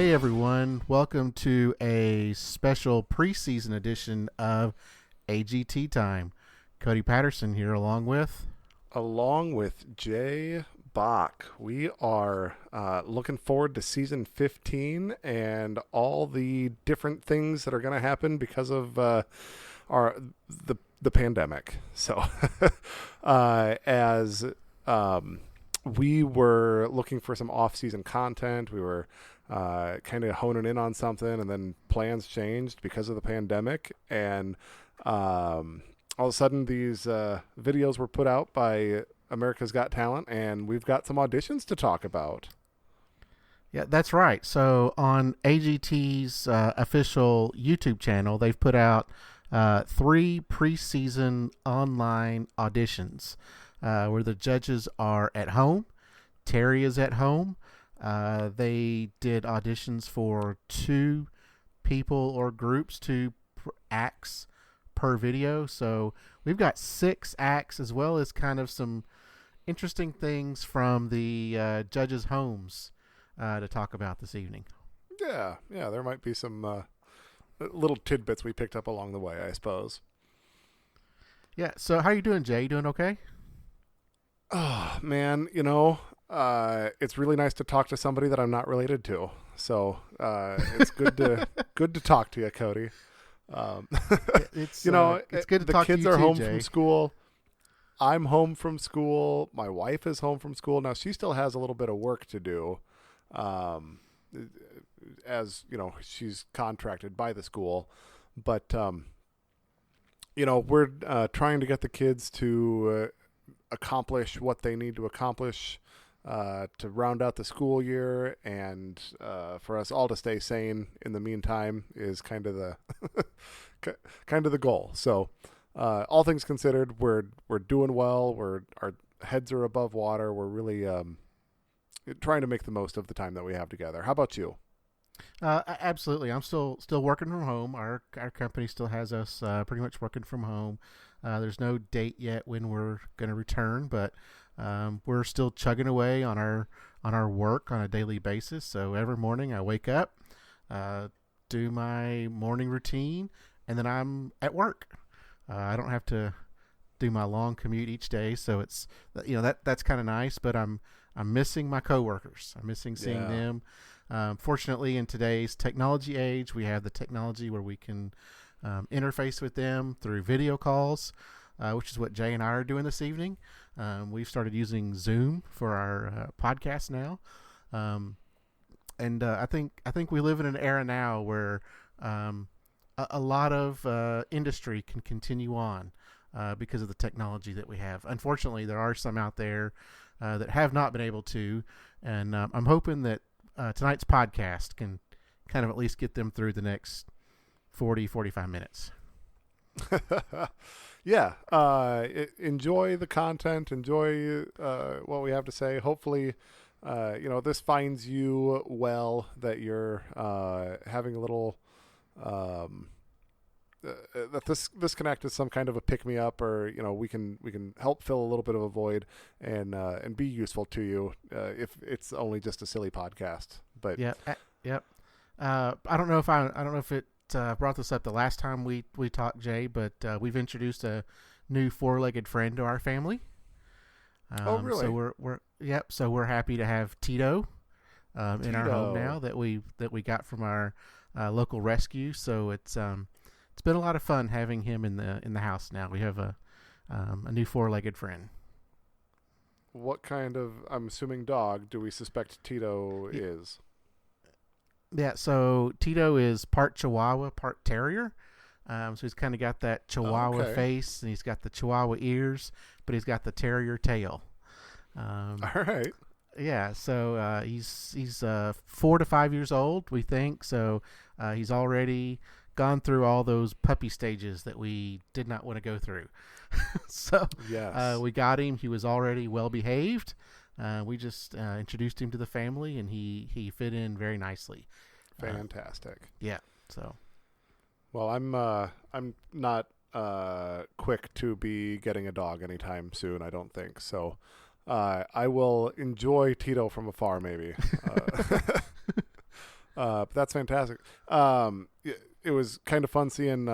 Hey everyone, welcome to a special preseason edition of AGT Time. Cody Patterson here Along with Jay Bach. We are looking forward to season 15 and all the different things that are going to happen because of our the pandemic. So, as we were looking for some off-season content, we were kind of honing in on something, and then plans changed because of the pandemic, and all of a sudden these videos were put out by America's Got Talent, and we've got some auditions to talk about. Yeah, that's right. So on AGT's official YouTube channel, they've put out 3 preseason online auditions where the judges are at home. Terry is at home. They did auditions for 2 people or groups, 2 acts per video. So we've got 6 acts, as well as kind of some interesting things from the judges' homes to talk about this evening. Yeah, there might be some little tidbits we picked up along the way, I suppose. Yeah, so how you doing, Jay? You doing okay? Oh, man, it's really nice to talk to somebody that I'm not related to. So it's good to talk to you, Cody. It's good to the talk to kids you are too, home Jay. from school. I'm home from school. My wife is home from school. Now she still has a little bit of work to do, as she's contracted by the school. But we're trying to get the kids to accomplish what they need to accomplish to round out the school year, and for us all to stay sane in the meantime is kind of the goal. So all things considered, we're doing well. Our heads are above water. We're really trying to make the most of the time that we have together. How about you? Absolutely. I'm still working from home. Our company still has us pretty much working from home. There's no date yet when we're going to return, but we're still chugging away on our work on a daily basis. So every morning I wake up, do my morning routine, and then I'm at work. I don't have to do my long commute each day, so it's that's kind of nice. But I'm missing my coworkers. I'm missing seeing them. Fortunately, in today's technology age, we have the technology where we can interface with them through video calls, which is what Jay and I are doing this evening. We've started using Zoom for our podcast now, and I think we live in an era now where a lot of industry can continue on because of the technology that we have. Unfortunately, there are some out there that have not been able to, and I'm hoping that tonight's podcast can kind of at least get them through the next 45 minutes. Yeah. Enjoy the content. Enjoy what we have to say. Hopefully, this finds you well, that you're having a little that this connect is some kind of a pick me up, or we can help fill a little bit of a void and be useful to you, if it's only just a silly podcast. But yeah, yep. I don't know if it brought this up the last time we talked, Jay, but we've introduced a new 4-legged friend to our family. Oh, really? So we're happy to have Tito in our home now that we got from our local rescue. So it's been a lot of fun having him in the house now. We have a new 4-legged friend. What kind of, I'm assuming, dog do we suspect Tito is? Yeah, so Tito is part Chihuahua, part Terrier. So he's kind of got that Chihuahua face, and he's got the Chihuahua ears, but he's got the Terrier tail. All right. Yeah, so he's 4 to 5 years old, we think. So he's already gone through all those puppy stages that we did not want to go through. So yes. We got him. He was already well behaved. We just introduced him to the family, and he fit in very nicely. Fantastic. Yeah. So. Well, I'm not quick to be getting a dog anytime soon, I don't think. So I will enjoy Tito from afar, maybe. But that's fantastic. It was kind of fun seeing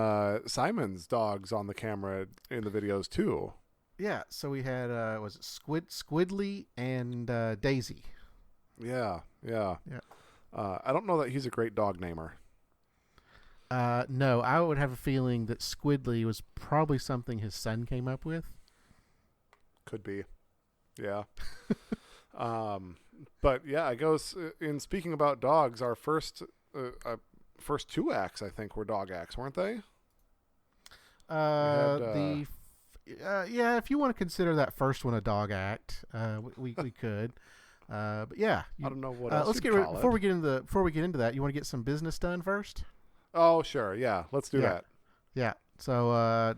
Simon's dogs on the camera in the videos too. Yeah, so we had was it Squidly and Daisy. Yeah, yeah. Yeah. I don't know that he's a great dog namer. No, I would have a feeling that Squidly was probably something his son came up with. Could be. Yeah. But yeah, I guess in speaking about dogs, our first two acts I think were dog acts, weren't they? Had, yeah, if you want to consider that first one a dog act, we could. But yeah, I don't know what else. Let's before we get into that. You want to get some business done first? Oh sure, yeah. Let's do that. Yeah. So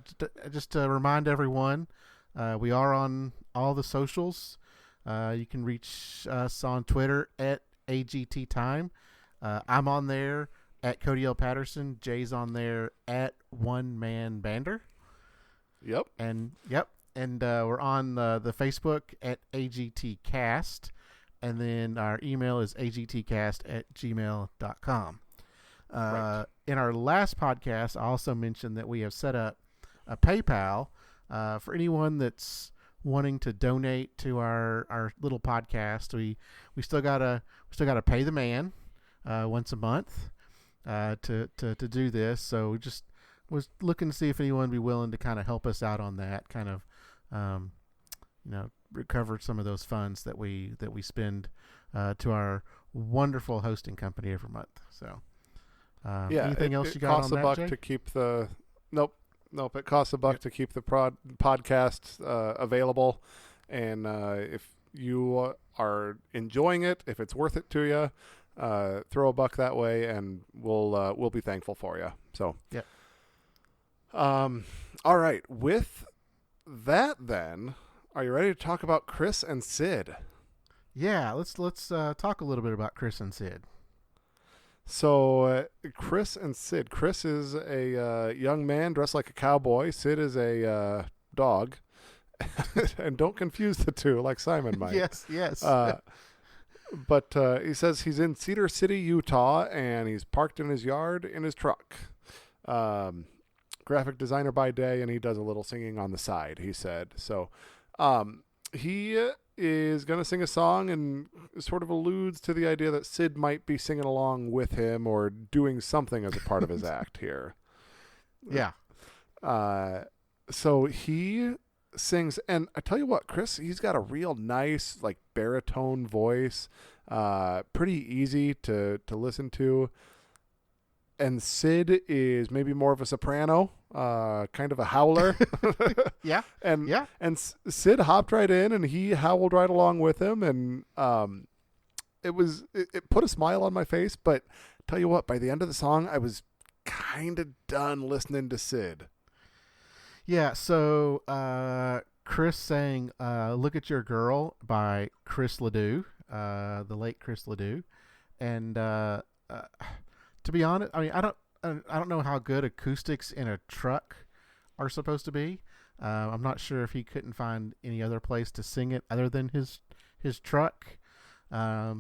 just to remind everyone, we are on all the socials. You can reach us on Twitter at AGT Time. I'm on there at Cody L. Patterson. Jay's on there at One Man Bander. Yep. And we're on the Facebook at AGT Cast, and then our email is agtcast@gmail.com. Right. In our last podcast, I also mentioned that we have set up a PayPal for anyone that's wanting to donate to our little podcast. We still gotta pay the man once a month to do this. So we just was looking to see if anyone would be willing to kind of help us out on that, kind of recover some of those funds that we spend to our wonderful hosting company every month. So anything else you got on that? It costs a buck to keep the nope. It costs a buck to keep the podcast available, and if you are enjoying it, if it's worth it to you, throw a buck that way, and we'll be thankful for you. So yeah. All right. With that, then, are you ready to talk about Chris and Sid? Yeah, let's talk a little bit about Chris and Sid. So, Chris and Sid. Chris is a young man dressed like a cowboy. Sid is a dog. And don't confuse the two like Simon might. Yes. But he says he's in Cedar City, Utah, and he's parked in his yard in his truck. Graphic designer by day, and he does a little singing on the side, he said. So he is going to sing a song and sort of alludes to the idea that Sid might be singing along with him or doing something as a part of his act here. Yeah. So he sings, and I tell you what, Chris, he's got a real nice, like, baritone voice, pretty easy to listen to. And Sid is maybe more of a soprano, kind of a howler. Yeah. And Sid hopped right in, and he howled right along with him, and it put a smile on my face. But tell you what, by the end of the song, I was kind of done listening to Sid. Yeah. So Chris sang "Look at Your Girl" by Chris Ledoux, the late Chris Ledoux, and to be honest, I mean, I don't know how good acoustics in a truck are supposed to be. I'm not sure if he couldn't find any other place to sing it other than his truck. But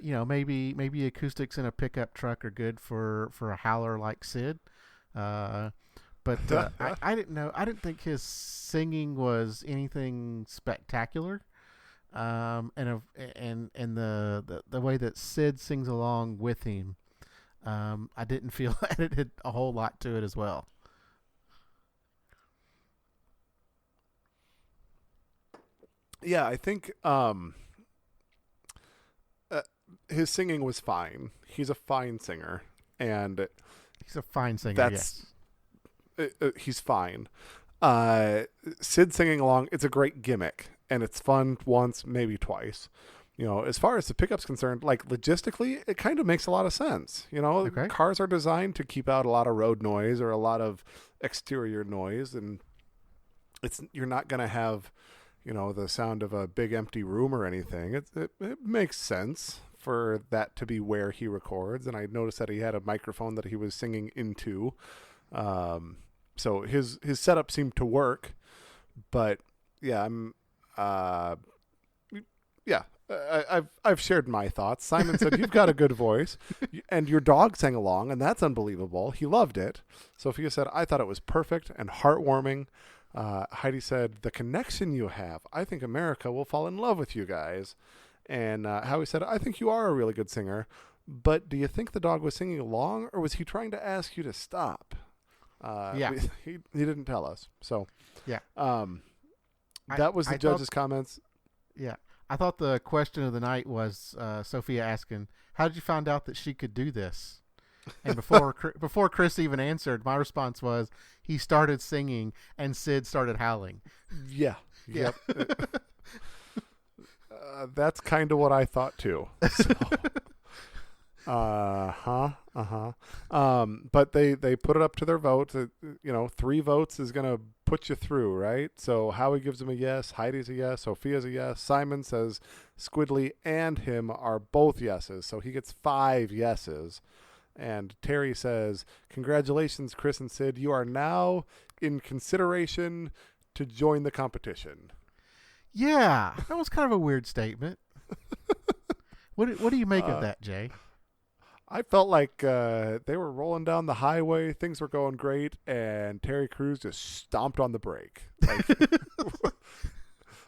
maybe acoustics in a pickup truck are good for a howler like Sid. But I didn't know. I didn't think his singing was anything spectacular. And the way that Sid sings along with him. I didn't feel it had a whole lot to it as well. Yeah, I think his singing was fine. He's a fine singer, and he's a fine singer. He's fine. Sid singing along, it's a great gimmick, and it's fun once, maybe twice. As far as the pickup's concerned, like logistically, it kind of makes a lot of sense. Okay. Cars are designed to keep out a lot of road noise or a lot of exterior noise, and you're not going to have, the sound of a big empty room or anything. It makes sense for that to be where he records, and I noticed that he had a microphone that he was singing into. So his setup seemed to work, but yeah, I've shared my thoughts. Simon said you've got a good voice, and your dog sang along, and that's unbelievable. He loved it. Sophia said I thought it was perfect and heartwarming. Heidi said the connection you have. I think America will fall in love with you guys. And Howie said I think you are a really good singer, but do you think the dog was singing along, or was he trying to ask you to stop? Yeah. He didn't tell us. So Yeah. that was the judge's comments. Yeah. I thought the question of the night was Sophia asking, how did you find out that she could do this? And before Chris even answered, my response was, he started singing and Sid started howling. Yeah. Yeah. Yep. That's kind of what I thought too. So. But they put it up to their vote. 3 votes is gonna put you through, right? So Howie gives him a yes, Heidi's a yes, Sophia's a yes, Simon says Squidly and him are both yeses, so he gets 5 yeses. And Terry says, "Congratulations, Chris and Sid. You are now in consideration to join the competition." Yeah, that was kind of a weird statement. What do you make of that, Jay? I felt like they were rolling down the highway. Things were going great, and Terry Crews just stomped on the brake. Like,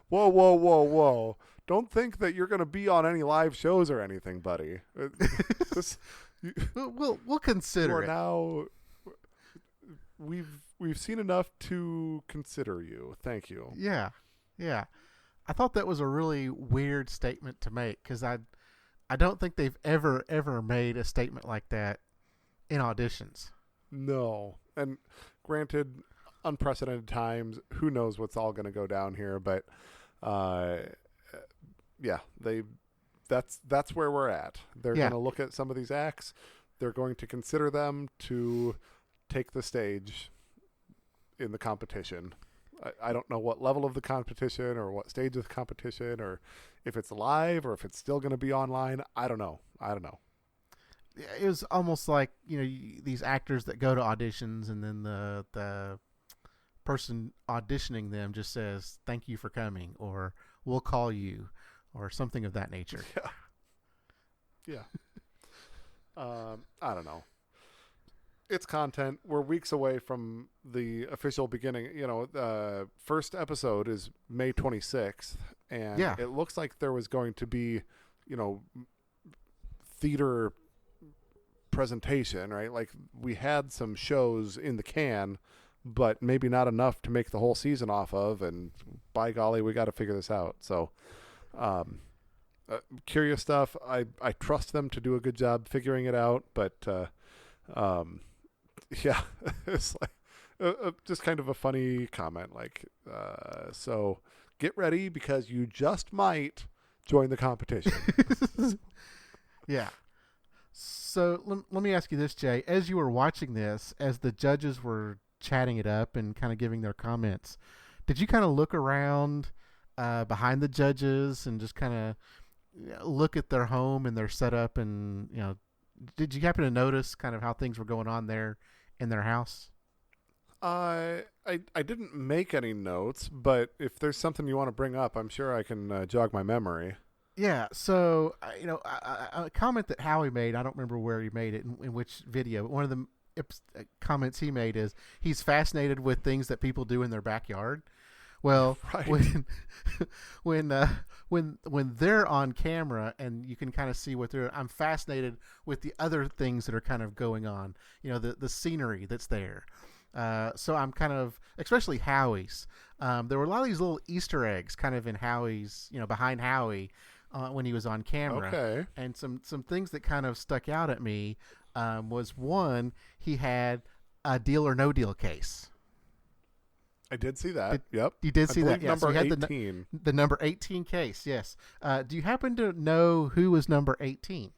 whoa, whoa, whoa, whoa. Don't think that you're going to be on any live shows or anything, buddy. We'll consider it. Now, we've seen enough to consider you. Thank you. Yeah. I thought that was a really weird statement to make because I don't think they've ever made a statement like that in auditions. No. And granted, unprecedented times, who knows what's all going to go down here, but yeah, that's where we're at. They're going to look at some of these acts. They're going to consider them to take the stage in the competition. I don't know what level of the competition or what stage of the competition or if it's live or if it's still going to be online. I don't know. It was almost like, these actors that go to auditions and then the person auditioning them just says, "Thank you for coming," or "We'll call you," or something of that nature. Yeah. I don't know. It's content. We're weeks away from the official beginning. First episode is May 26th, and it looks like there was going to be, theater presentation, right? Like we had some shows in the can, but maybe not enough to make the whole season off of. And by golly, we got to figure this out. So, curious stuff. I trust them to do a good job figuring it out, but yeah, it's like just kind of a funny comment. Like, so get ready because you just might join the competition. Yeah. So let me ask you this, Jay. As you were watching this, as the judges were chatting it up and kind of giving their comments, did you kind of look around behind the judges and just kind of look at their home and their setup and, did you happen to notice kind of how things were going on there in their house? I didn't make any notes, but if there's something you want to bring up, I'm sure I can jog my memory. Yeah, so, a comment that Howie made, I don't remember where he made it, in which video, but one of the comments he made is he's fascinated with things that people do in their backyard. Well, right. when they're on camera and you can kind of see what they're, I'm fascinated with the other things that are kind of going on. The scenery that's there. So I'm kind of, especially Howie's. There were a lot of these little Easter eggs kind of in Howie's, behind Howie when he was on camera. Okay. And some things that kind of stuck out at me was one, he had a Deal or No Deal case. I did see that. Yep. You did see that. Number so 18. The number 18 case, yes. Do you happen to know who was number 18?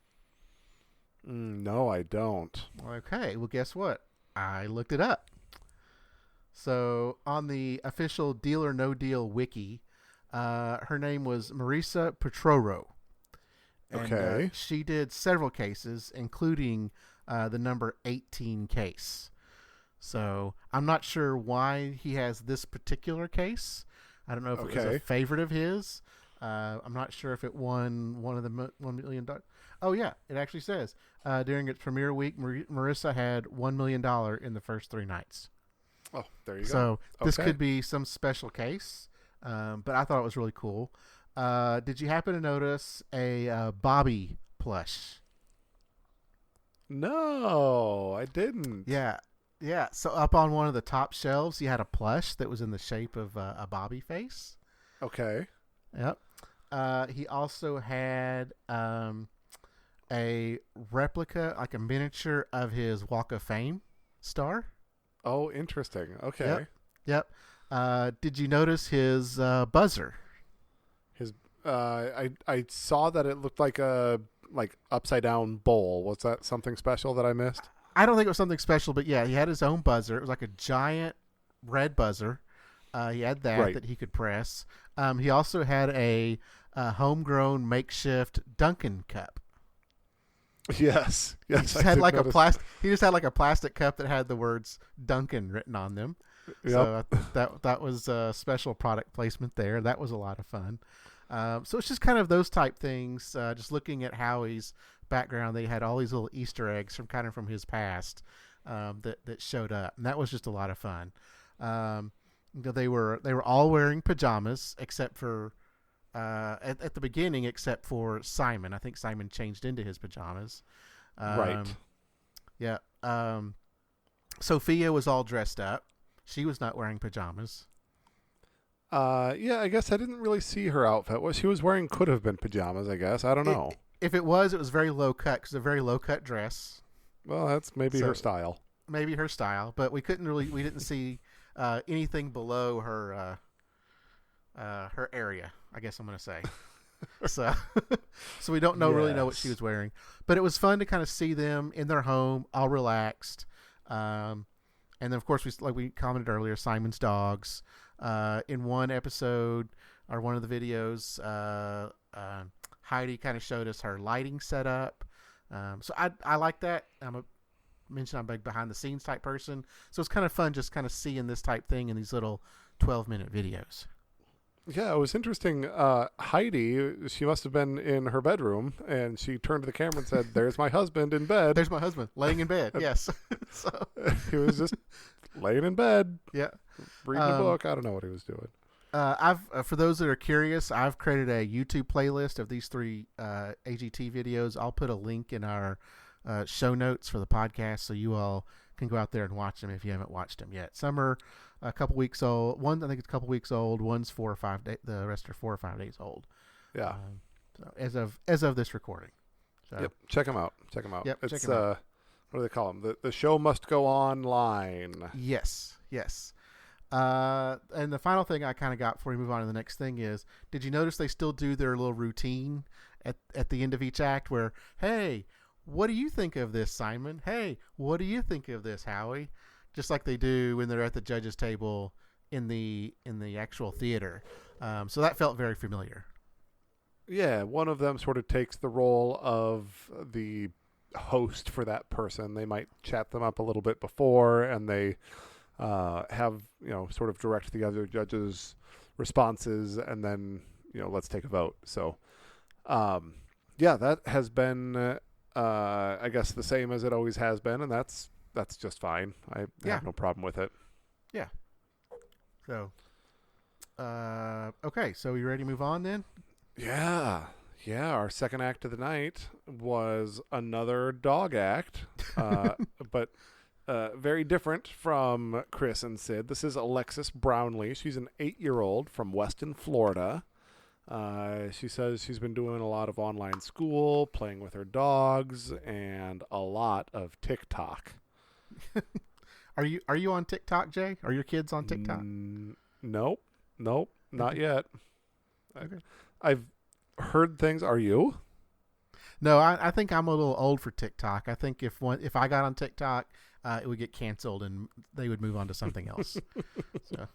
No, I don't. Okay. Well, guess what? I looked it up. So on the official Deal or No Deal wiki, her name was Marisa Petroro. And, okay. She did several cases, including the number 18 case. So I'm not sure why he has this particular case. I don't know if it was a favorite of his. I'm not sure if it won one of the $1 million. Oh yeah, it actually says during its premiere week, Marissa had $1 million in the first 3 nights. Oh, there you go. So this Okay. could be some special case, but I thought it was really cool. Did you happen to notice a Bobby plush? No, I didn't. Yeah, yeah. So up on one of the top shelves, he had a plush that was in the shape of a Bobby face. Okay. Yep. He also had a replica, like a miniature of his Walk of Fame star. Oh, interesting. Okay. Yep. Yep. Did you notice his buzzer? His I saw that it looked like a upside down bowl. Was that something special that I missed? I don't think it was something special, but yeah, he had his own buzzer. It was like a giant red buzzer. He had that Right. that he could press. He also had a homegrown makeshift Dunkin' cup. Yes. He Yes, just I had did like a notice. plastic. He just had like a plastic cup that had the words Dunkin' written on them. Yep. So that was a special product placement there. That was a lot of fun. So it's just kind of those type things. Just looking at Howie's background, they had all these little Easter eggs from his past that showed up, and that was just a lot of fun. They were all wearing pajamas except for at the beginning, except for Simon. I think Simon changed into his pajamas. Right. Yeah. Sophia was all dressed up. She was not wearing pajamas. Yeah, I guess I didn't really see her outfit. What she was wearing could have been pajamas, I guess. I don't know. If it was very low cut because a very low cut dress. Well, that's maybe So her style. maybe her style, but we didn't see anything below her area. I guess I'm gonna say. So so we don't really know what she Yes. was wearing, but it was fun to kind of see them in their home, all relaxed. And then of course like we commented earlier, Simon's dogs. In one episode or one of the videos, Heidi kind of showed us her lighting setup. So I like that. I'm a big behind the scenes type person, so it's kind of fun just kind of seeing this type thing in these little 12-minute videos. Yeah, it was interesting. Heidi, she must have been in her bedroom, and she turned to the camera and said, "There's my husband in bed." There's my husband laying in bed. Yes. So He was just laying in bed, yeah. reading a book. I don't know what he was doing. I've for those that are curious, I've created a YouTube playlist of these 3 AGT videos. I'll put a link in our show notes for the podcast, so you all can go out there and watch them if you haven't watched them yet. Some are a couple weeks old. One I think it's a couple weeks old. One's 4 or 5 days. The rest are 4 or 5 days old. Yeah. So as of this recording. So, Yep. Check them out. Check them out. Yep, It's check 'em out. what do they call them? The show must go online. Yes. And the final thing I kind of got before we move on to the next thing is, did you notice they still do their little routine at the end of each act where, hey, what do you think of this, Simon? Hey, what do you think of this, Howie? Just like they do when they're at the judges' table in the actual theater. So that felt very familiar. Yeah, one of them sort of takes the role of the host for that person. They might chat them up a little bit before, and they have sort of direct the other judges' responses, and then let's take a vote. So, yeah, that has been I guess the same as it always has been, and that's just fine. I have no problem with it. Yeah. So, okay. So you ready to move on then? Yeah. Our second act of the night was another dog act, but very different from Chris and Sid. This is Alexis Brownlee. She's an 8-year-old from Weston, Florida. She says she's been doing a lot of online school, playing with her dogs, and a lot of TikTok. Are you on TikTok, Jay? Are your kids on TikTok? Nope, not yet. Okay. I've heard things. Are you? No, I think I'm a little old for TikTok. I think if I got on TikTok, it would get canceled and they would move on to something else. So.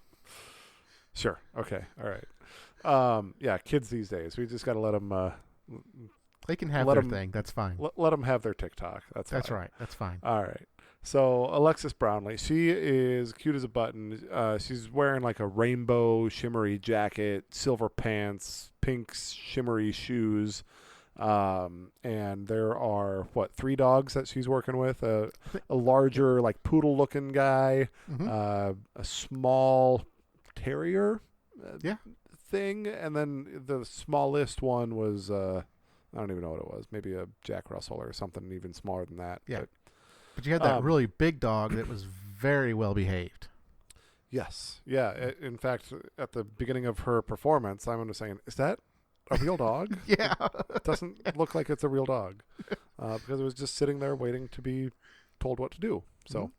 Sure. Okay. All right. Yeah, kids these days, we just got to let them. They can have Let their 'em- thing. That's fine. Let them have their TikTok. That's That's fine. right. That's fine. All right. So Alexis Brownlee, she is cute as a button. She's wearing like a rainbow shimmery jacket, silver pants, pink shimmery shoes. And there are three dogs that she's working with: a larger like poodle looking guy, Mm-hmm. a small terrier, Yeah. thing, and then the smallest one was I don't even know what it was. Maybe a Jack Russell or something even smaller than that. Yeah. But But you had that really big dog that was very well behaved. yes, yeah. In fact, at the beginning of her performance, Simon was saying, "Is that a real dog? Yeah. It doesn't look like it's a real dog," because it was just sitting there waiting to be told what to do. So,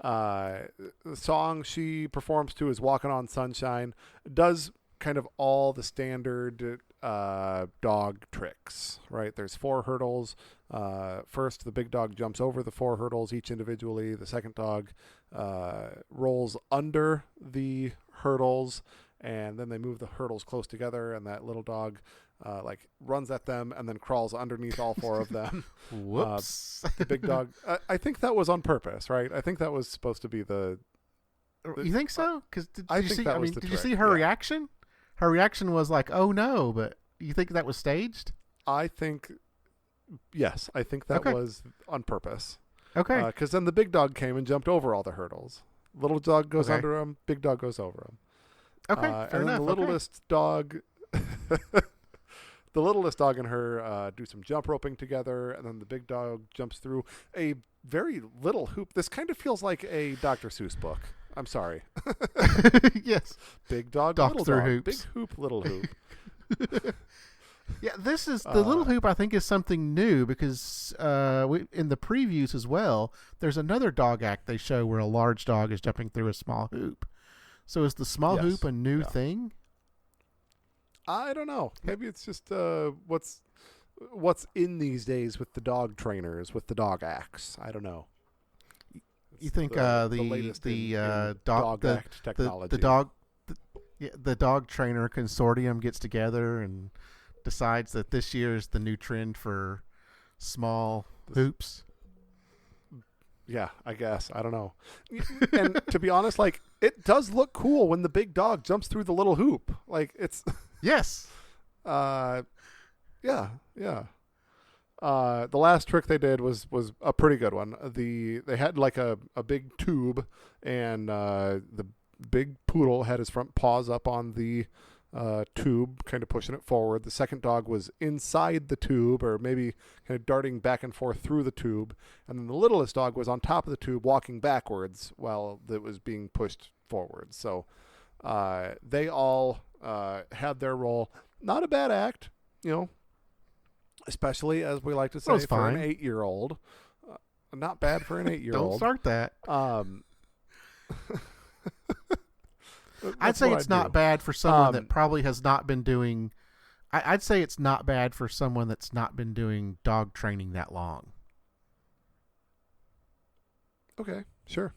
the song she performs to is "Walking on Sunshine." Does kind of all the standard dog tricks, right? There's 4 hurdles. First, the big dog jumps over the 4 hurdles each individually. The second dog rolls under the hurdles, and then they move the hurdles close together, and that little dog like runs at them and then crawls underneath all 4 of them. Whoops. The big dog. I think that was on purpose, right? I think that was supposed to be the. You think so? Because did I you think see? that I was mean, the did you trick, see her yeah. reaction? Her reaction was like, "Oh no!" But you think that was staged? I think. Yes, I think that Okay. was on purpose. Okay. Because then the big dog came and jumped over all the hurdles. Little dog goes Okay. under him. Big dog goes over him. Okay. Fair And then enough. the littlest dog, the littlest dog and her do some jump roping together, and then the big dog jumps through a very little hoop. This kind of feels like a Dr. Seuss book. I'm sorry. Okay. Yes. Big dog, Dogs little through dog. hoops. Big hoop, little hoop. Yeah, this is the little hoop. I think is something new because in the previews as well, there's another dog act they show where a large dog is jumping through a small hoop. So is the small Yes. hoop a new Yeah. thing? I don't know. Maybe it's just what's in these days with the dog trainers, with the dog acts. I don't know. You think the the latest in dog act technology. the dog trainer consortium gets together and decides that this year is the new trend for small hoops? Yeah, I guess. I don't know. And to be honest, like it does look cool when the big dog jumps through the little hoop. Like it's Yes. yeah. The last trick they did was a pretty good one. They had like a big tube, and the big poodle had his front paws up on the tube, kind of pushing it forward. The second dog was inside the tube, or maybe kind of darting back and forth through the tube, and then the littlest dog was on top of the tube, walking backwards while it was being pushed forward. So they all had their role. Not a bad act, especially as we like to say was for an fine. 8-year-old. Not bad for an 8-year-old. Don't start that. I'd That's say what it's I'd not do. bad for someone that probably has not been doing. I'd say it's not bad for someone that's not been doing dog training that long. Okay, sure.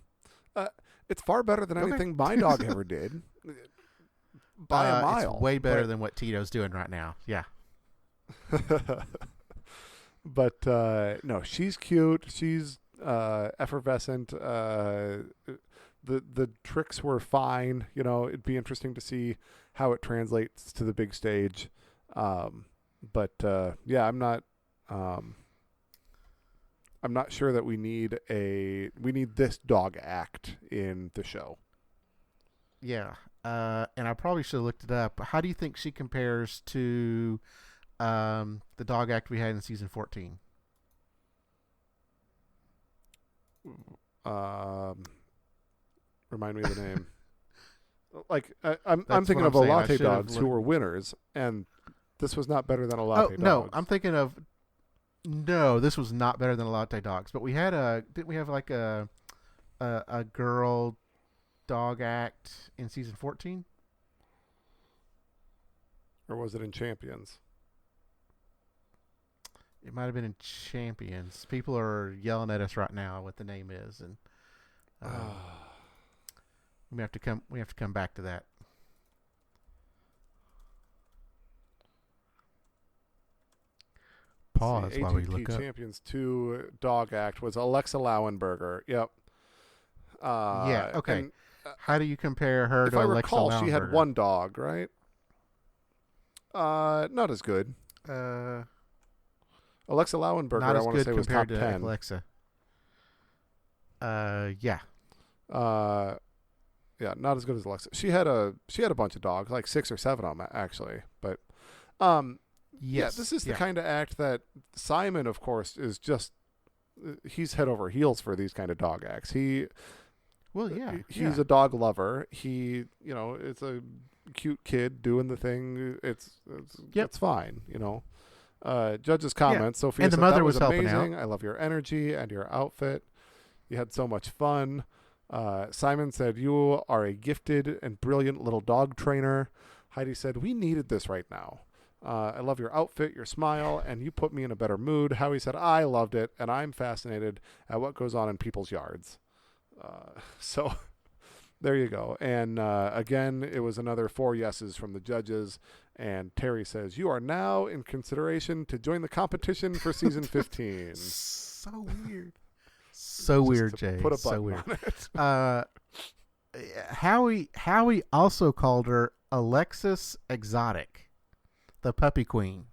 It's far better than Okay. anything my dog ever did. By a mile. It's way better than what Tito's doing right now. Yeah. But no, she's cute. She's effervescent. The tricks were fine. It'd be interesting to see how it translates to the big stage. But yeah, I'm not sure that we need this dog act in the show. Yeah. And I probably should have looked it up. How do you think she compares to the dog act we had in season 14? Remind me of the name. Like I'm That's thinking what of I'm saying. I latte should have dogs who looked- were winners, and this was not better than a Oh latte no, dogs. I'm thinking of. No, this was not better than a latte dogs. But we had didn't we have like a girl dog act in season 14? Or was it in Champions? It might have been in Champions. People are yelling at us right now what the name is, and we have to come back to that. Let's see. pause while we AGT look up. Champions 2 dog act was Alexa Lauenberger. Yep. Yeah. Okay. And How do you compare her if to I Alexa recall, she had Lauenberger? one dog, right? Not as good. Uh, Alexa Lauenberger, not I as want to good say, was top compared to 10. Alexa. Yeah. Uh, yeah, not as good as Alexa. She had a bunch of dogs, like 6 or 7 of them actually. But Yes. this is the kind of act that Simon, of course, is just he's head over heels for these kind of dog acts. He's a dog lover. It's a cute kid doing the thing. It's fine, Judge's comments. Sophia And the said, mother that was helping amazing. out. I love your energy and your outfit. You had so much fun. Simon said, you are a gifted and brilliant little dog trainer. Heidi said, we needed this right now. I love your outfit, your smile, and you put me in a better mood. Howie said, I loved it, and I'm fascinated at what goes on in people's yards. So there you go. And again, it was another 4 yeses from the judges. And Terry says, you are now in consideration to join the competition for season 15. So weird. So weird, Jay. Put a so button weird. on it. Howie also called her Alexis Exotic, the puppy queen.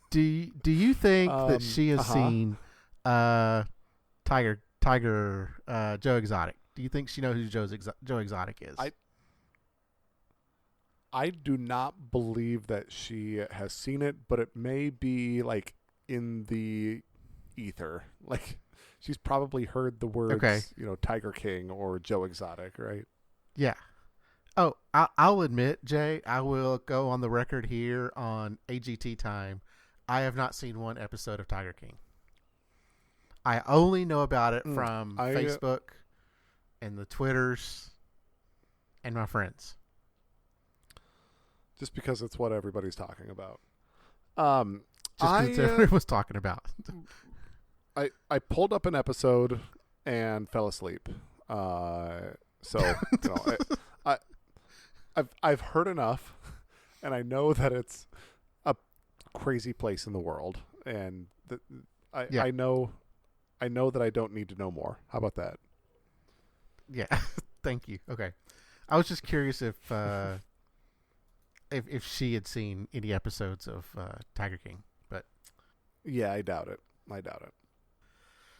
Do you think that she has seen Tiger Joe Exotic? Do you think she knows who Joe Exotic is? I do not believe that she has seen it, but it may be like in the ether. Like she's probably heard the words, Tiger King or Joe Exotic, right? Yeah. Oh, I'll admit, Jay, I will go on the record here on AGT time. I have not seen one episode of Tiger King. I only know about it from Facebook and the Twitters and my friends. Just because it's what everybody's talking about. Just because everyone was talking about. I pulled up an episode and fell asleep. I've heard enough, and I know that it's a crazy place in the world, and I know that I don't need to know more. How about that? Yeah, thank you. Okay, I was just curious if she had seen any episodes of Tiger King, but yeah, I doubt it.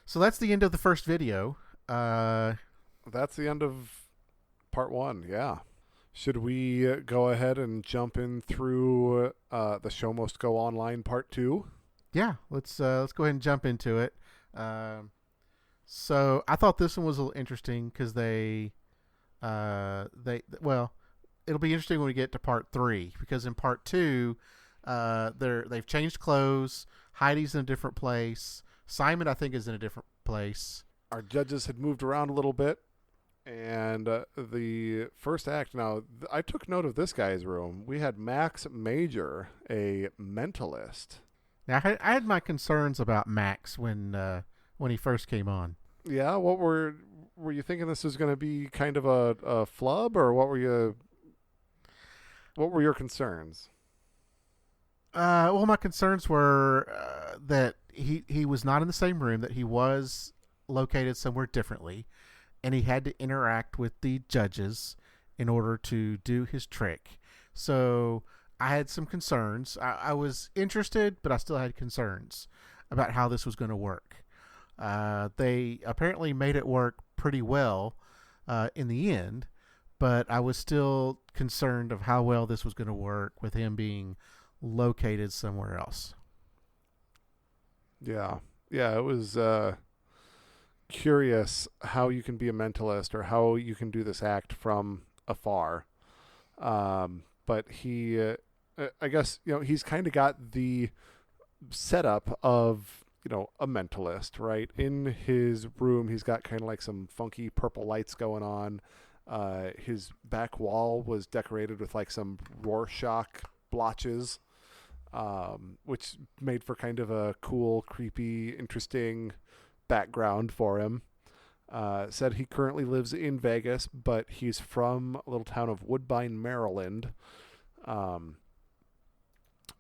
So that's the end of the first video. That's the end of part 1. Yeah. Should we go ahead and jump in through the Show Must Go Online part 2? Yeah, let's go ahead and jump into it. So I thought this one was a little interesting because it'll be interesting when we get to part 3 because in part 2, they've changed clothes. Heidi's in a different place. Simon, I think, is in a different place. Our judges had moved around a little bit. And the first act, now, I took note of this guy's room. We had Max Major, a mentalist. Now, I had my concerns about Max when he first came on. Yeah, what were you thinking this was going to be kind of a flub, or what were your concerns? Well, my concerns were that he was not in the same room, that he was located somewhere differently, and he had to interact with the judges in order to do his trick. So I had some concerns. I was interested, but I still had concerns about how this was going to work. They apparently made it work pretty well in the end, but I was still concerned of how well this was going to work with him being located somewhere else. Yeah, it was curious how you can be a mentalist or how you can do this act from afar. But he, I guess, he's kind of got the setup of, a mentalist, right? In his room, he's got kind of like some funky purple lights going on. His back wall was decorated with like some Rorschach blotches, which made for kind of a cool, creepy, interesting background for him. Said he currently lives in Vegas, but he's from a little town of Woodbine, Maryland.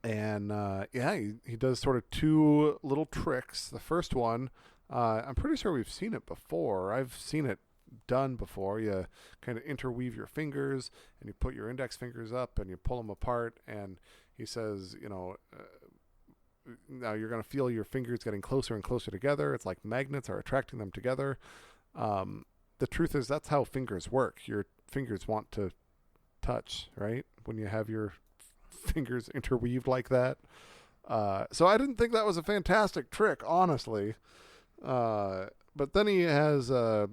And yeah, he does sort of two little tricks. The first one, I'm pretty sure we've seen it before. I've seen it done before. You kind of interweave your fingers, and you put your index fingers up, and you pull them apart. And he says, now you're going to feel your fingers getting closer and closer together. It's like magnets are attracting them together. The truth is that's how fingers work. Your fingers want to touch, right? When you have your fingers interweaved like that. So I didn't think that was a fantastic trick, honestly. But then he has a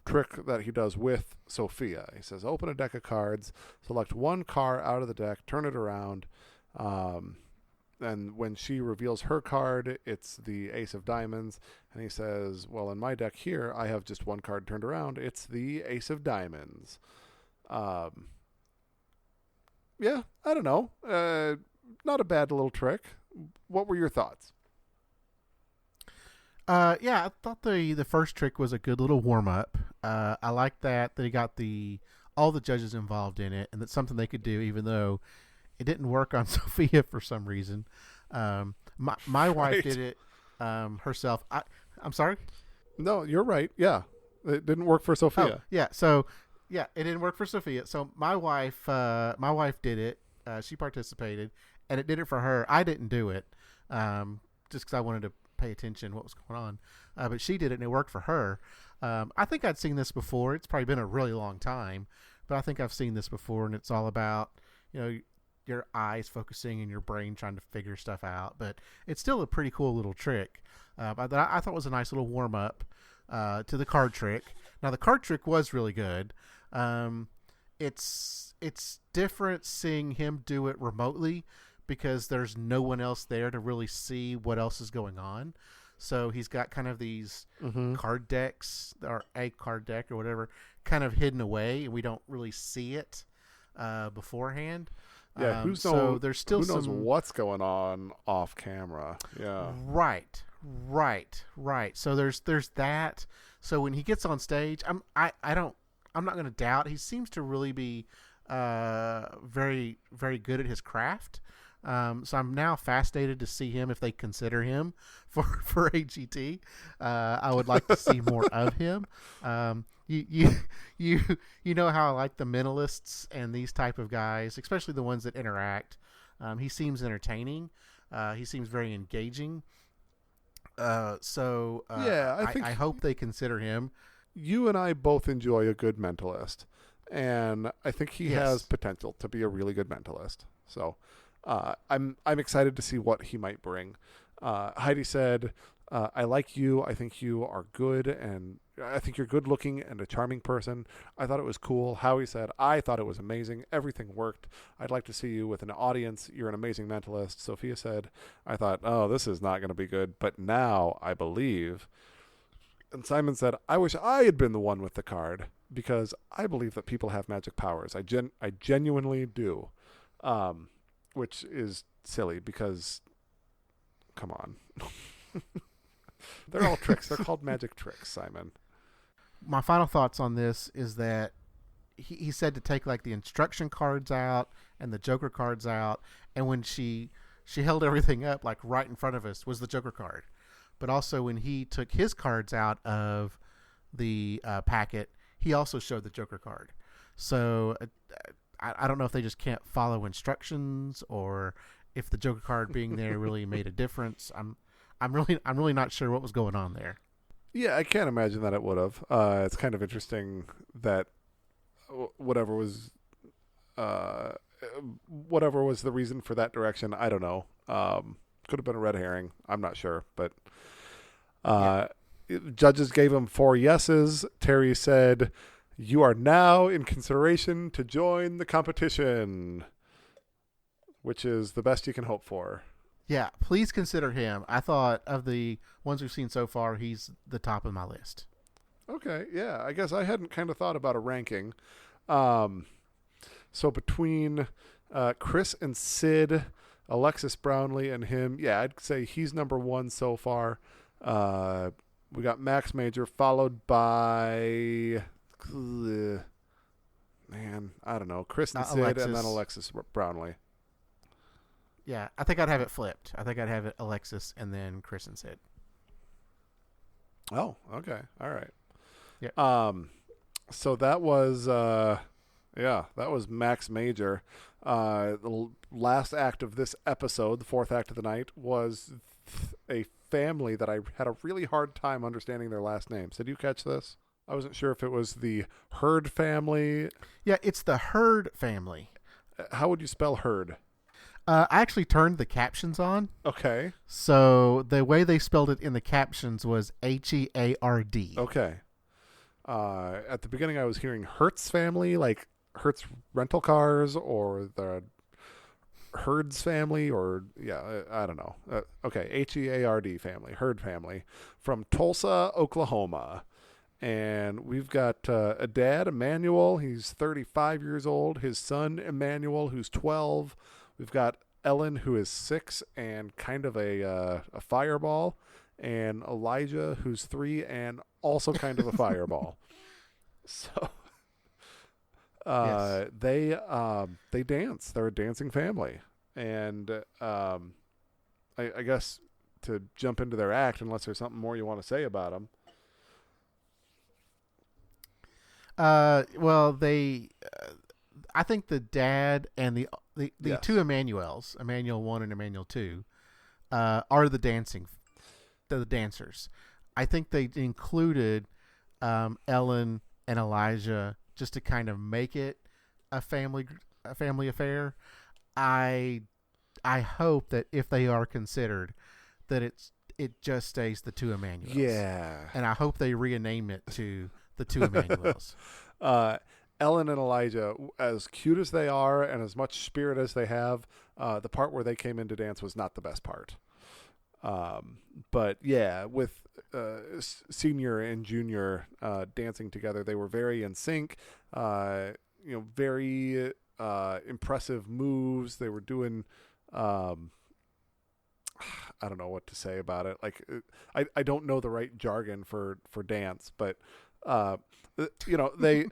trick that he does with Sophia. He says, open a deck of cards, select one card out of the deck, turn it around. And when she reveals her card, it's the Ace of Diamonds. And he says, well, in my deck here, I have just one card turned around. It's the Ace of Diamonds. Yeah, I don't know. Not a bad little trick. What were your thoughts? Yeah, I thought the first trick was a good little warm up. I like that he got all the judges involved in it, and that's something they could do, even though it didn't work on Sophia for some reason. My wife did it herself. I'm sorry. No, you're right. Yeah, it didn't work for Sophia. Oh, yeah. So yeah, it didn't work for Sophia. So my wife did it. She participated, and it did it for her. I didn't do it, just because I wanted to pay attention what was going on. But she did it, and it worked for her. I think I'd seen this before. It's probably been a really long time, but I think I've seen this before, and it's all about your eyes focusing and your brain trying to figure stuff out. But it's still a pretty cool little trick. I thought it was a nice little warm up to the card trick. Now the card trick was really good. It's different seeing him do it remotely because there's no one else there to really see what else is going on. So he's got kind of these card decks, or a card deck or whatever, kind of hidden away, and we don't really see it beforehand. Yeah, so there's still who knows what's going on off camera. Yeah. Right. So there's that. So when he gets on stage, I'm not going to doubt. He seems to really be very, very good at his craft. So I'm now fascinated to see him if they consider him for AGT. I would like to see more of him. You know how I like the mentalists and these type of guys, especially the ones that interact. He seems entertaining. He seems very engaging. Yeah, I hope they consider him. You and I both enjoy a good mentalist, and I think he has potential to be a really good mentalist. So I'm excited to see what he might bring. Heidi said, I like you. I think you are good, and I think you're good looking and a charming person. I thought it was cool. Howie said, I thought it was amazing. Everything worked. I'd like to see you with an audience. You're an amazing mentalist. Sophia said, I thought, oh, this is not going to be good, but now I believe. And Simon said, I wish I had been the one with the card because I believe that people have magic powers. I genuinely do. Which is silly because, come on. They're all tricks. They're called magic tricks, Simon. My final thoughts on this is that he said to take like the instruction cards out and the Joker cards out, and when she held everything up like right in front of us was the Joker card. But also when he took his cards out of the packet, he also showed the Joker card. So I don't know if they just can't follow instructions or if the Joker card being there really made a difference. I'm really not sure what was going on there. Yeah, I can't imagine that it would have. It's kind of interesting that whatever was the reason for that direction, I don't know. Could have been a red herring. I'm not sure, but judges gave him 4 yeses. Terry said, "You are now in consideration to join the competition," which is the best you can hope for. Yeah, please consider him. I thought of the ones we've seen so far, he's the top of my list. Okay, yeah. I guess I hadn't kind of thought about a ranking. So between Chris and Sid, Alexis Brownlee and him, yeah, I'd say he's number 1 so far. We got Max Major, followed by... man, I don't know. Chris and Sid, Alexis. And then Alexis Brownlee. Yeah, I think I'd have it flipped. I think I'd have it Alexis and then Chris and Sid. Oh, okay. All right. Yeah. So that was that was Max Major. The last act of this episode, the fourth act of the night, was a family that I had a really hard time understanding their last names. Did you catch this? I wasn't sure if it was the Hurd family. Yeah, it's the Hurd family. How would you spell Hurd? I actually turned the captions on. Okay. So the way they spelled it in the captions was Heard. Okay. At the beginning, I was hearing Hertz family, like Hertz rental cars, or the Herd's family, or I don't know. Okay, Heard family, Hurd family, from Tulsa, Oklahoma. And we've got a dad, Emmanuel. He's 35 years old. His son, Emmanuel, who's 12. We've got Ellen, who is 6 and kind of a fireball. And Elijah, who's 3 and also kind of a fireball. So Yes. they dance. They're a dancing family. And I guess to jump into their act, unless there's something more you want to say about them. Well, I think the dad and the Yes. two Emmanuels, Emmanuel 1 and Emmanuel 2, are the dancers. I think they included Ellen and Elijah just to kind of make it a family affair. I hope that if they are considered, that it just stays the two Emmanuels. Yeah. And I hope they rename it to the two Emmanuels. Ellen and Elijah, as cute as they are and as much spirit as they have, the part where they came in to dance was not the best part. But yeah, with senior and junior dancing together, they were very in sync. Very impressive moves. They were doing. I don't know what to say about it. Like, I don't know the right jargon for dance, but they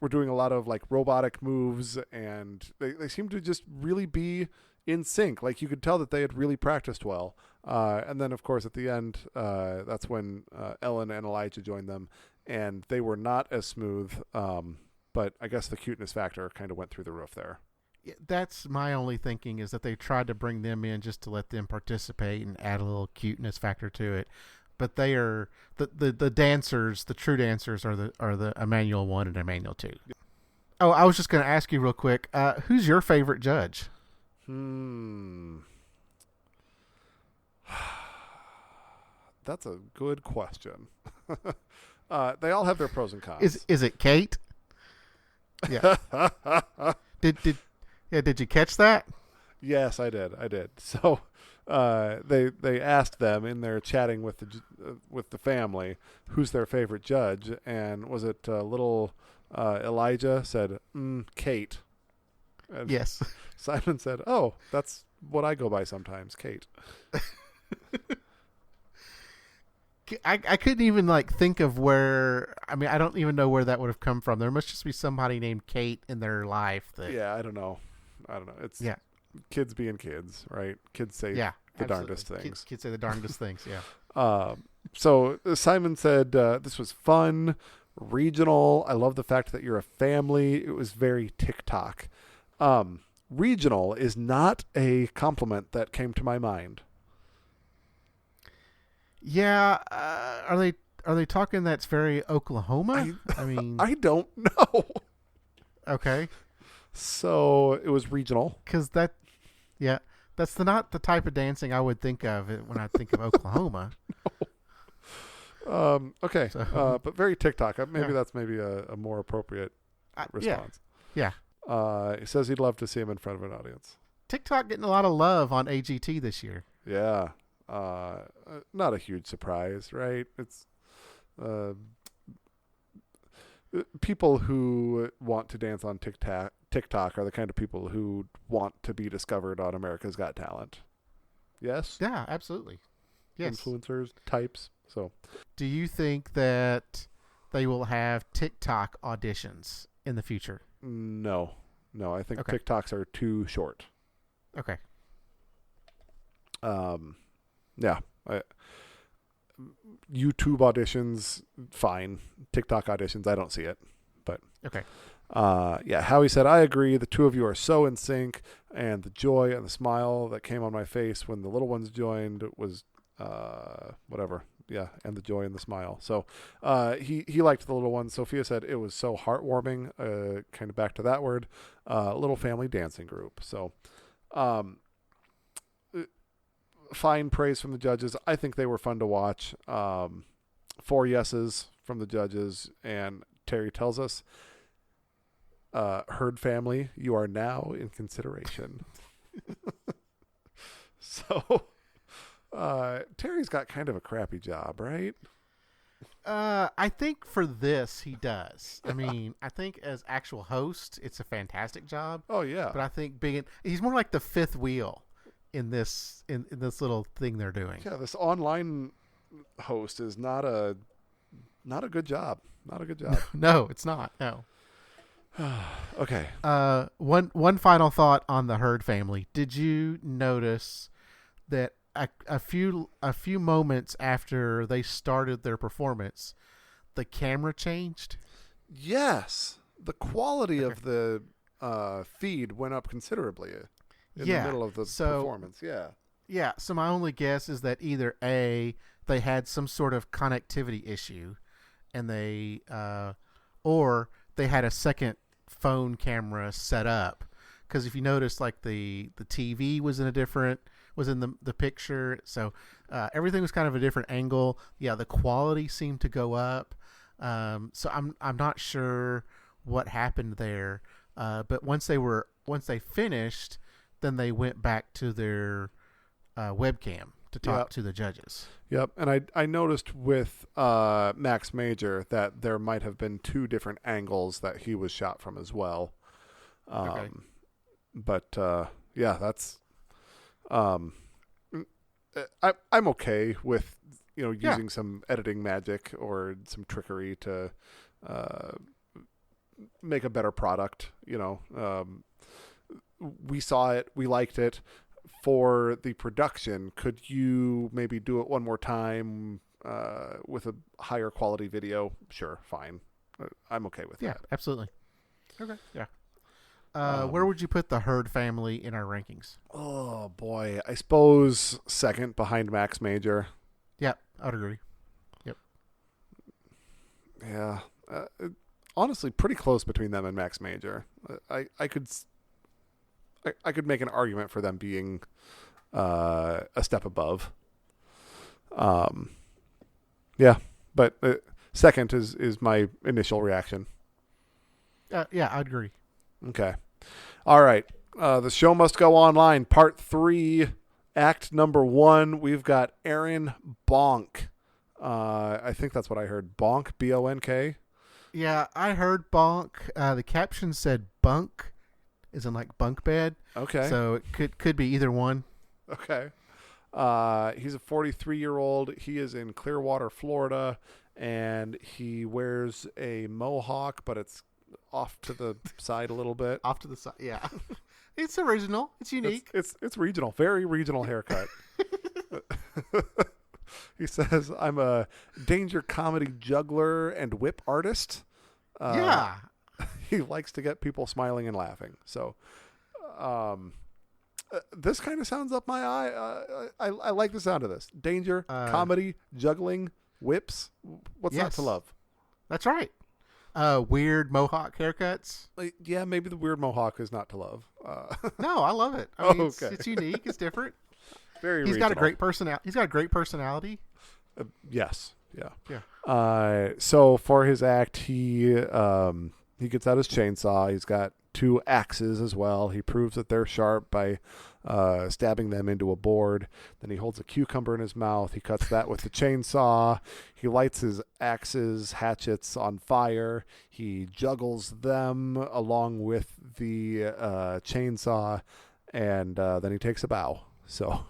were doing a lot of like robotic moves, and they seemed to just really be in sync. Like, you could tell that they had really practiced well. And then, of course, at the end, that's when Ellen and Elijah joined them, and they were not as smooth. But I guess the cuteness factor kind of went through the roof there. That's my only thinking, is that they tried to bring them in just to let them participate and add a little cuteness factor to it. But they are the dancers, the true dancers are the Emmanuel 1 and Emmanuel 2. Oh, I was just going to ask you real quick, who's your favorite judge? That's a good question. They all have their pros and cons. Is it Kate? Yeah. Did you catch that? Yes, I did. So they asked them in their chatting with the family who's their favorite judge, and was it little Elijah said Kate. And Yes. Simon said, "Oh, that's what I go by sometimes, Kate." I couldn't even think of where. I mean, I don't even know where that would have come from. There must just be somebody named Kate in their life. Yeah, I don't know. It's kids being kids, right? Kids say the absolutely. darndest things. Kids say the darndest things. Yeah. So Simon said this was fun, regional. I love the fact that you're a family. It was very TikTok. Regional is not a compliment that came to my mind. Yeah, are they talking that's very Oklahoma? I mean, I don't know. Okay. So it was regional. Because that's not the type of dancing I would think of when I think of Oklahoma. No. Okay, So, but very TikTok. Maybe that's a more appropriate response. Yeah. He says he'd love to see him in front of an audience. TikTok getting a lot of love on AGT this year. Yeah. Not a huge surprise, right? It's people who want to dance on TikTok are the kind of people who want to be discovered on America's Got Talent. Yes? Yeah, absolutely. Yes. Influencers, types. So, do you think that they will have TikTok auditions in the future? no. I think Okay. TikToks are too short. Okay. Yeah. YouTube auditions, fine. TikTok auditions, I don't see it. But Okay. yeah, Howie said, I agree. The two of you are so in sync, and the joy and the smile that came on my face when the little ones joined was whatever. Yeah, and the joy and the smile. So he liked the little ones. Sophia said it was so heartwarming, kind of back to that word, little family dancing group. So fine praise from the judges. I think they were fun to watch. 4 yeses from the judges, and Terry tells us, Herd family, you are now in consideration. So Terry's got kind of a crappy job, right? I think for this he does. I mean, I think as actual host, it's a fantastic job. Oh yeah. But I think he's more like the fifth wheel in this little thing they're doing. Yeah, this online host is not a good job. Not a good job. No, it's not. No. Okay. One final thought on the Herd family. Did you notice that a few moments after they started their performance, the camera changed? Yes, the quality of the feed went up considerably in the middle of the performance. Yeah. Yeah. So my only guess is that either A, they had some sort of connectivity issue, and they or they had a second phone camera set up, because if you notice, like the TV was in the picture, so everything was kind of a different angle. Yeah, the quality seemed to go up. So I'm not sure what happened there, but once they finished, then they went back to their webcam to talk to the judges. Yep, and I noticed with Max Major that there might have been 2 different angles that he was shot from as well. Okay. But yeah, that's I'm okay with using some editing magic or some trickery to make a better product. We saw it, we liked it. For the production, could you maybe do it one more time with a higher quality video? Sure, fine. I'm okay with that. Yeah, absolutely. Okay. Yeah. Where would you put the Herd family in our rankings? Oh boy, I suppose second behind Max Major. Yep, I would agree. Yep. Yeah, honestly, pretty close between them and Max Major. I could make an argument for them being a step above. Yeah, but second is my initial reaction. Yeah, I'd agree. Okay. All right. The show must go online. Part 3, act number 1. We've got Aaron Bonk. I think that's what I heard. Bonk, B-O-N-K. Yeah, I heard bonk. The caption said bunk, as in like bunk bed. Okay. So it could be either one. Okay. He's a 43-year-old. He is in Clearwater, Florida, and he wears a mohawk, but it's off to the side a little bit. Off to the side, yeah. It's original. It's unique. It's regional. Very regional haircut. He says, I'm a danger comedy juggler and whip artist. Yeah. He likes to get people smiling and laughing. So this kind of sounds up my eye. I like the sound of this. Danger, comedy, juggling, whips. What's not to love? That's right. Weird mohawk haircuts. Yeah, maybe the weird mohawk is not to love. No, I love it. I mean, okay. It's unique. It's different. Very He's regional. got a great personality. He's got a great personality. Yes. Yeah. Yeah. So for his act, he gets out his chainsaw. He's got 2 axes as well. He proves that they're sharp by stabbing them into a board. Then he holds a cucumber in his mouth. He cuts that with the chainsaw. He lights his axes, hatchets on fire. He juggles them along with the chainsaw, and then he takes a bow. So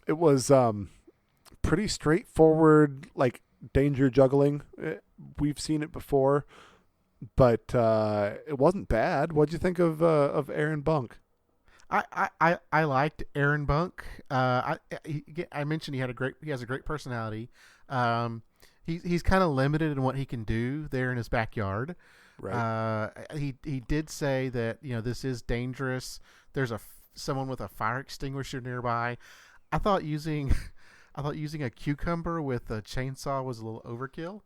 it was pretty straightforward, like danger juggling. We've seen it before, but it wasn't bad. What'd you think of Aaron Bunk? I liked Aaron Bunk. I mentioned he has a great personality. He's kind of limited in what he can do there in his backyard. Right. He did say that this is dangerous. There's someone with a fire extinguisher nearby. I thought using I thought using a cucumber with a chainsaw was a little overkill.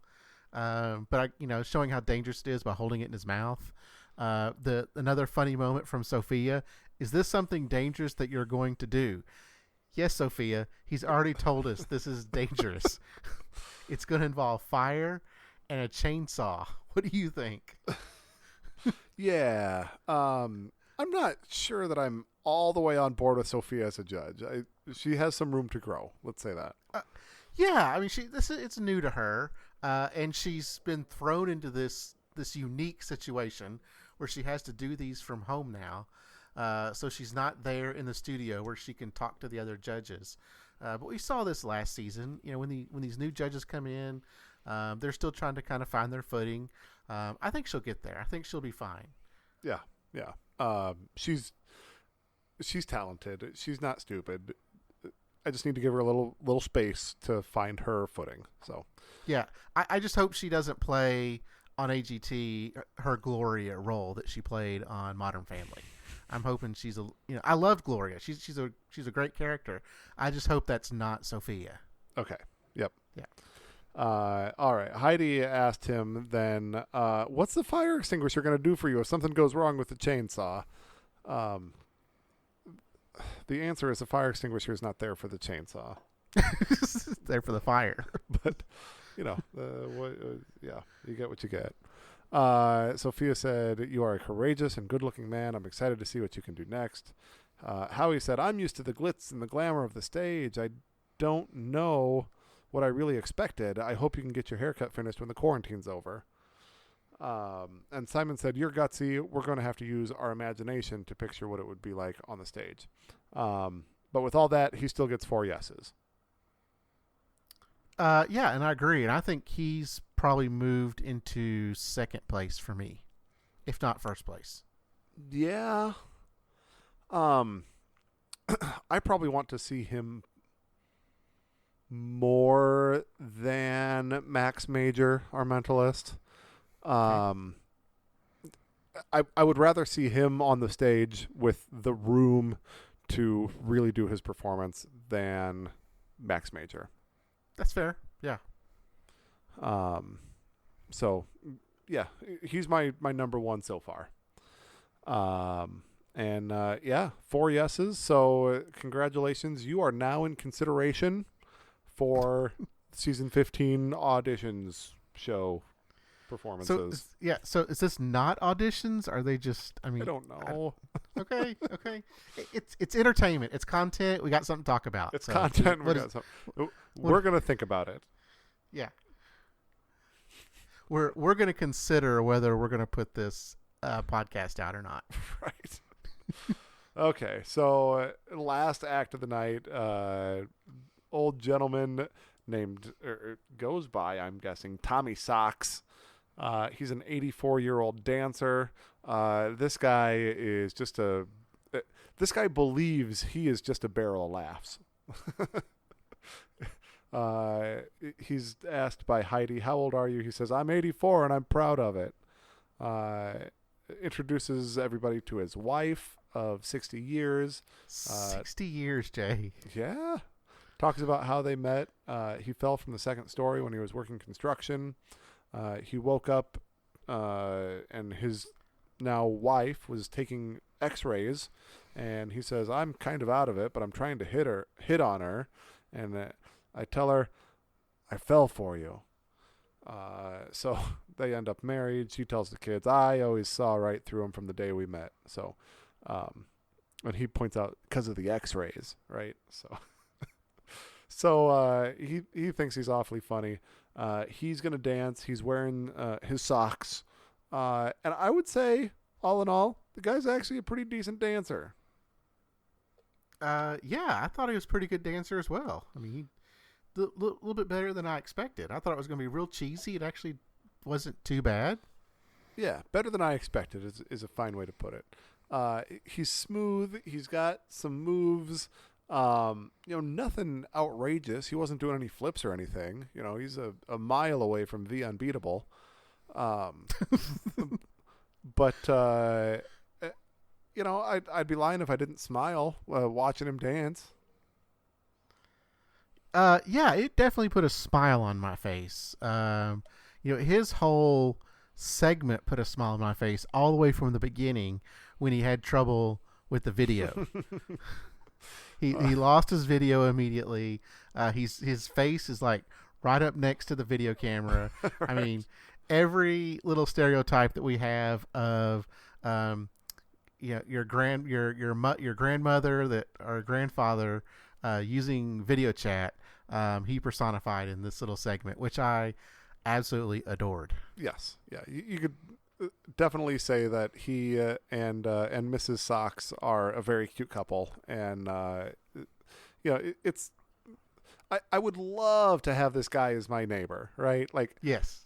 But showing how dangerous it is by holding it in his mouth. The another funny moment from Sophia: is this something dangerous that you're going to do? Yes, Sophia. He's already told us this is dangerous. It's going to involve fire and a chainsaw. What do you think? Yeah. I'm not sure that I'm all the way on board with Sophia as a judge. She has some room to grow. Let's say that. Yeah, I mean, it's new to her, and she's been thrown into this unique situation where she has to do these from home now. So she's not there in the studio where she can talk to the other judges. But we saw this last season. When these new judges come in, they're still trying to kind of find their footing. I think she'll get there. I think she'll be fine. Yeah, yeah. She's talented. She's not stupid. I just need to give her a little space to find her footing. So, yeah, I just hope she doesn't play on AGT her Gloria role that she played on Modern Family. I'm hoping I love Gloria. She's a great character. I just hope that's not Sophia. Okay. Yep. Yeah. All right. Heidi asked him then, what's the fire extinguisher going to do for you if something goes wrong with the chainsaw? The answer is the fire extinguisher is not there for the chainsaw. It's there for the fire. But, yeah, you get what you get. Sophia said, you are a courageous and good-looking man. I'm excited to see what you can do next. Howie said, I'm used to the glitz and the glamour of the stage. I don't know what I really expected. I hope you can get your haircut finished when the quarantine's over. And Simon said, you're gutsy. We're going to have to use our imagination to picture what it would be like on the stage. But with all that, he still gets 4 yeses. Yeah, and I agree. And I think he's probably moved into second place for me, if not first place. Yeah. I probably want to see him more than Max Major, our mentalist. I would rather see him on the stage with the room to really do his performance than Max Major. That's fair. Yeah. So, yeah, he's my number one so far. And 4 yeses. So congratulations. You are now in consideration for season 15 auditions show performances. So is this not auditions? Are they just? I don't know. Okay. It's entertainment. It's content. We got something to talk about. It's content. We're gonna think about it. Yeah. We're gonna consider whether we're gonna put this podcast out or not. Right. Okay. So last act of the night. Old gentleman named goes by, I'm guessing, Tommy Socks. He's an 84-year-old dancer. This guy is just this guy believes he is just a barrel of laughs. He's asked by Heidi, how old are you? He says, I'm 84 and I'm proud of it. Introduces everybody to his wife of 60 years. 60 years, Jay. Yeah. Talks about how they met. He fell from the second story when he was working construction. He woke up and his now wife was taking x-rays, and he says, I'm kind of out of it, but I'm trying to hit on her. And I tell her, I fell for you. So they end up married. She tells the kids, I always saw right through him from the day we met. So, and he points out because of the x-rays, right? So he thinks he's awfully funny. He's going to dance. He's wearing his socks. And I would say, all in all, the guy's actually a pretty decent dancer. Yeah, I thought he was a pretty good dancer as well. I mean, a little bit better than I expected. I thought it was going to be real cheesy. It actually wasn't too bad. Yeah, better than I expected is a fine way to put it. He's smooth. He's got some moves. Nothing outrageous. He wasn't doing any flips or anything. He's a mile away from V unbeatable. Um, but I'd be lying if I didn't smile watching him dance. Yeah, it definitely put a smile on my face. His whole segment put a smile on my face all the way from the beginning when he had trouble with the video. He lost his video immediately. His face is like right up next to the video camera. Right. I mean, every little stereotype that we have of your grandmother that or grandfather using video chat, he personified in this little segment, which I absolutely adored. Yes, yeah, you could definitely say that he and Mrs. Socks are a very cute couple, and it's. I would love to have this guy as my neighbor, right? Like, Yes.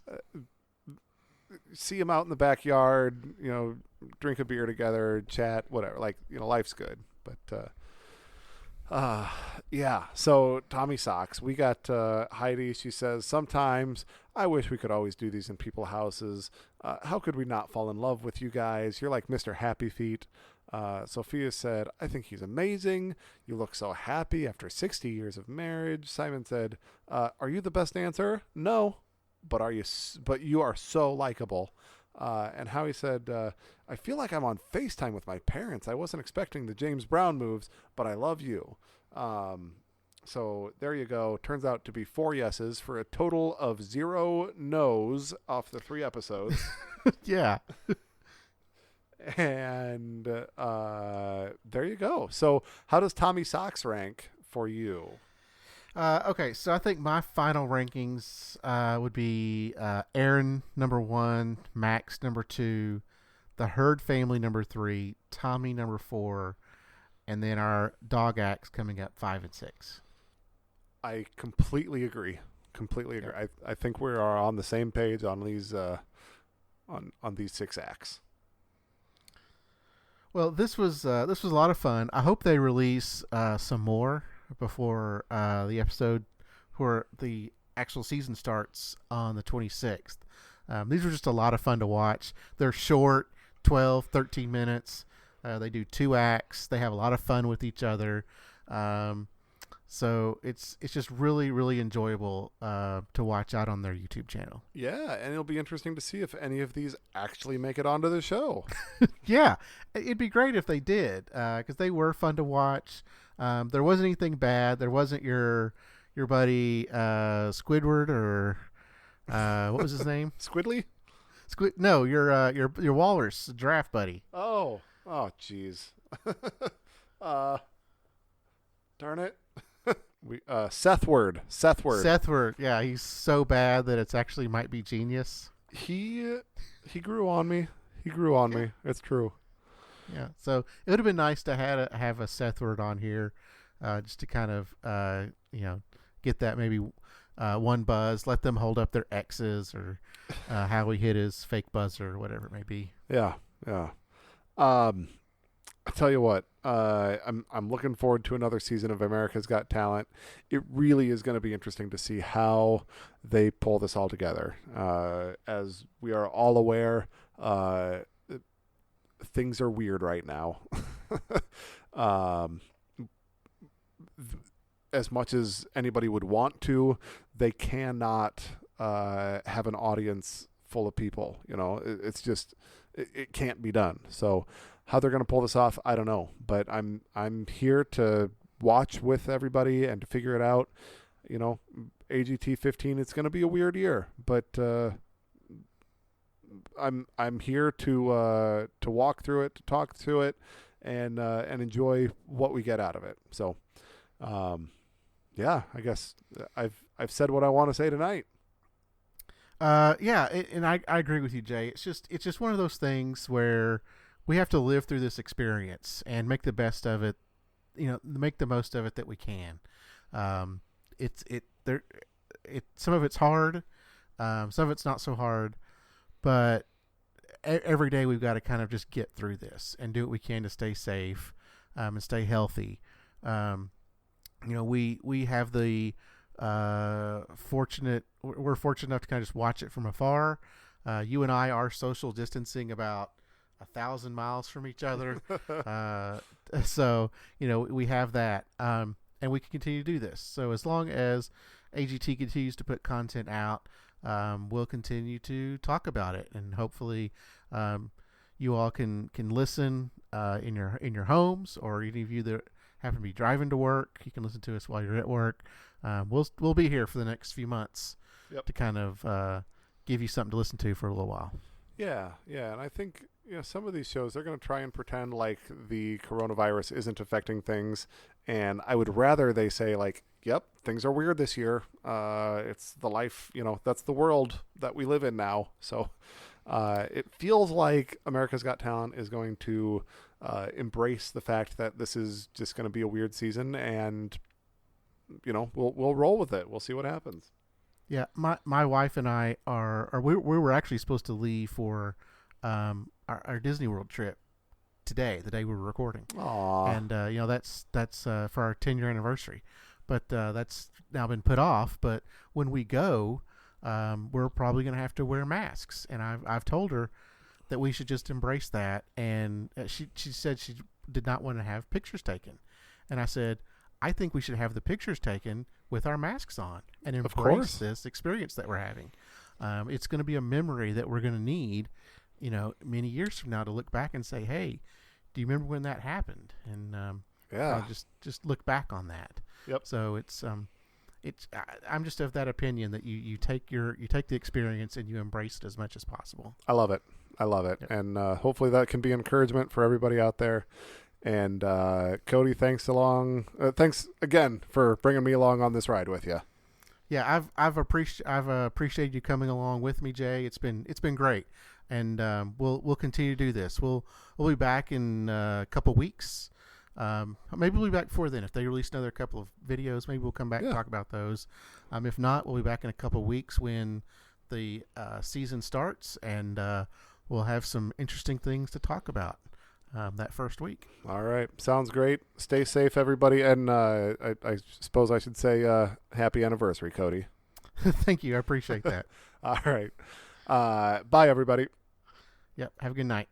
See him out in the backyard, drink a beer together, chat, whatever. Like, life's good. But yeah. So Tommy Socks, we got Heidi. She says, sometimes I wish we could always do these in people's houses. How could we not fall in love with you guys? You're like Mr. Happy Feet. Sophia said, I think he's amazing. You look so happy after 60 years of marriage. Simon said, are you the best dancer? No. But you are so likable. And Howie said, I feel like I'm on FaceTime with my parents. I wasn't expecting the James Brown moves, but I love you. So there you go. Turns out to be 4 yeses for a total of 0 no's off the 3 episodes. Yeah. And there you go. So how does Tommy Socks rank for you? Okay, so I think my final rankings would be Aaron number 1, Max number 2, the Hurd family number 3, Tommy number 4, and then our dog acts coming up 5 and 6. I completely agree. Yeah. I think we are on the same page on these on these 6 acts. Well, this was a lot of fun. I hope they release some more before the episode where the actual season starts on the 26th. These were just a lot of fun to watch. They're short, 12, 13 minutes. They do 2 acts. They have a lot of fun with each other. So it's just really, really enjoyable to watch out on their YouTube channel. Yeah, and it'll be interesting to see if any of these actually make it onto the show. Yeah, it'd be great if they did because they were fun to watch. There wasn't anything bad. There wasn't your buddy Squidward or what was his name? Squidly? No, your Walrus draft buddy. Oh, jeez. Darn it. Sethward. Sethward. Yeah, he's so bad that it's actually might be genius. He grew on me. Me. It's true. Yeah, so it would have been nice to have a Sethward on here, just to kind of get that maybe one buzz, let them hold up their X's or how he hit his fake buzzer or whatever it may be. Yeah. I tell you what, I'm looking forward to another season of America's Got Talent. It really is going to be interesting to see how they pull this all together. As we are all aware, things are weird right now. As much as anybody would want to, they cannot have an audience full of people. It's just it can't be done. So how they're going to pull this off, I don't know. But I'm here to watch with everybody and to figure it out. AGT 15, it's going to be a weird year, but I'm here to walk through it, to talk through it, and enjoy what we get out of it. So, yeah, I guess I've said what I want to say tonight. Yeah, and I agree with you, Jay. It's just one of those things where we have to live through this experience and make the best of it. Make the most of it that we can. Some of it's hard, some of it's not so hard, but every day we've got to kind of just get through this and do what we can to stay safe, and stay healthy. Um, we have the we're fortunate enough to kind of just watch it from afar. You and I are social distancing about 1,000 miles from each other. So, we have that. And we can continue to do this. So as long as AGT continues to put content out, we'll continue to talk about it, and hopefully you all can listen in your homes, or any of you that happen to be driving to work, you can listen to us while you're at work. We'll be here for the next few months to kind of give you something to listen to for a little while. Yeah, and I think some of these shows, they're going to try and pretend like the coronavirus isn't affecting things, and I would rather they say like, yep, things are weird this year. It's the life, that's the world that we live in now. So it feels like America's Got Talent is going to embrace the fact that this is just going to be a weird season, and we'll roll with it. We'll see what happens. Yeah, my wife and I we were actually supposed to leave for our Disney World trip today, the day we were recording. Aww. And that's for our 10-year anniversary, but that's now been put off. But when we go, we're probably going to have to wear masks, and I've told her that we should just embrace that. And she said she did not want to have pictures taken, and I said, I think we should have the pictures taken with our masks on and embrace this experience that we're having. It's going to be a memory that we're going to need, many years from now, to look back and say, hey, do you remember when that happened? And just look back on that. Yep. So I'm just of that opinion that you take the experience and you embrace it as much as possible. I love it. Yep. And hopefully that can be encouragement for everybody out there. And Cody, thanks again for bringing me along on this ride with you. Yeah, I've appreciated you coming along with me, Jay. It's been great, and we'll continue to do this. We'll be back in a couple weeks. Maybe we'll be back before then. If they release another couple of videos, maybe we'll come back and talk about those. If not, we'll be back in a couple of weeks when the season starts, and we'll have some interesting things to talk about that first week. All right. Sounds great. Stay safe, everybody. And I suppose I should say happy anniversary, Cody. Thank you. I appreciate that. All right. Bye, everybody. Yep. Have a good night.